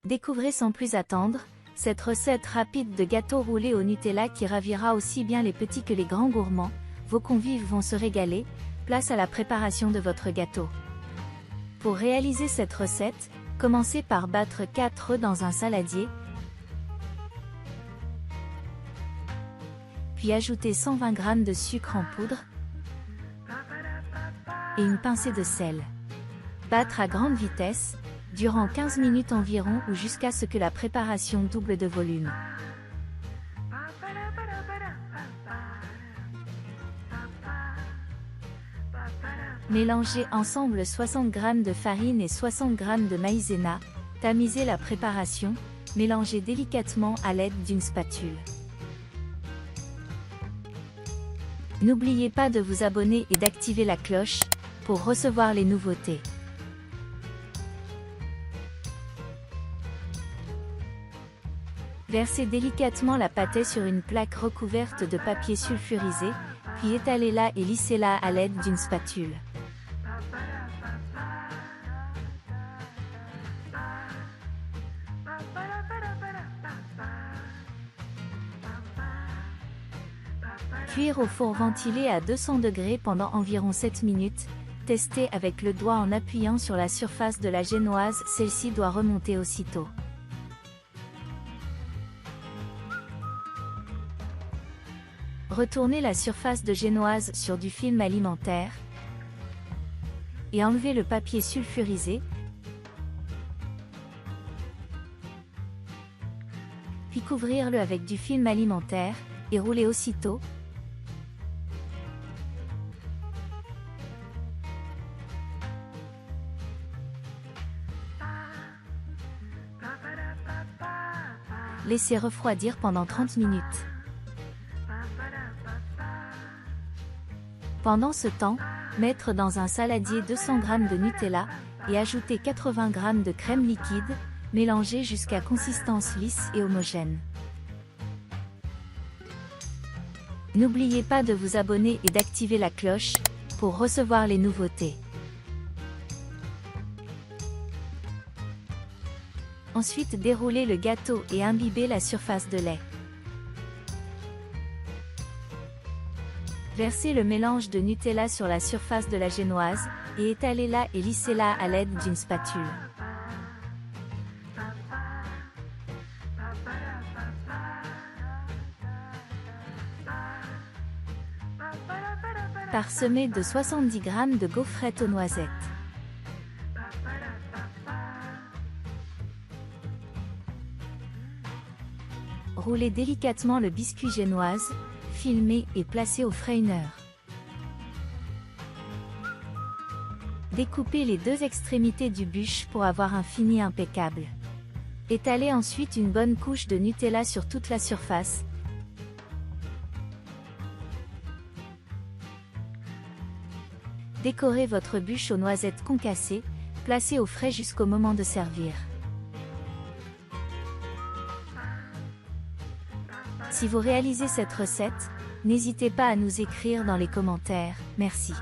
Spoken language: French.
Découvrez sans plus attendre, cette recette rapide de gâteau roulé au Nutella qui ravira aussi bien les petits que les grands gourmands. Vos convives vont se régaler. Place à la préparation de votre gâteau. Pour réaliser cette recette, commencez par battre 4 œufs dans un saladier, puis ajoutez 120 g de sucre en poudre et une pincée de sel. Battre à grande vitesse, durant 15 minutes environ ou jusqu'à ce que la préparation double de volume. Mélangez ensemble 60 g de farine et 60 g de maïzena, tamisez la préparation, mélangez délicatement à l'aide d'une spatule. N'oubliez pas de vous abonner et d'activer la cloche, pour recevoir les nouveautés. Versez délicatement la pâtée sur une plaque recouverte de papier sulfurisé, puis étalez-la et lissez-la à l'aide d'une spatule. Cuire au four ventilé à 200 degrés pendant environ 7 minutes. Testez avec le doigt en appuyant sur la surface de la génoise, celle-ci doit remonter aussitôt. Retournez la surface de génoise sur du film alimentaire et enlevez le papier sulfurisé, puis couvrir-le avec du film alimentaire et rouler aussitôt. Laissez refroidir pendant 30 minutes. Pendant ce temps, mettre dans un saladier 200 g de Nutella et ajouter 80 g de crème liquide, mélanger jusqu'à consistance lisse et homogène. N'oubliez pas de vous abonner et d'activer la cloche pour recevoir les nouveautés. Ensuite, déroulez le gâteau et imbibez la surface de lait. Versez le mélange de Nutella sur la surface de la génoise, et étalez-la et lissez-la à l'aide d'une spatule. Parsemez de 70 g de gaufrettes aux noisettes. Roulez délicatement le biscuit génoise, filmez et placez au frais 1 heure. Découpez les deux extrémités du bûche pour avoir un fini impeccable. Étalez ensuite une bonne couche de Nutella sur toute la surface. Décorez votre bûche aux noisettes concassées, placez au frais jusqu'au moment de servir. Si vous réalisez cette recette, n'hésitez pas à nous écrire dans les commentaires. Merci.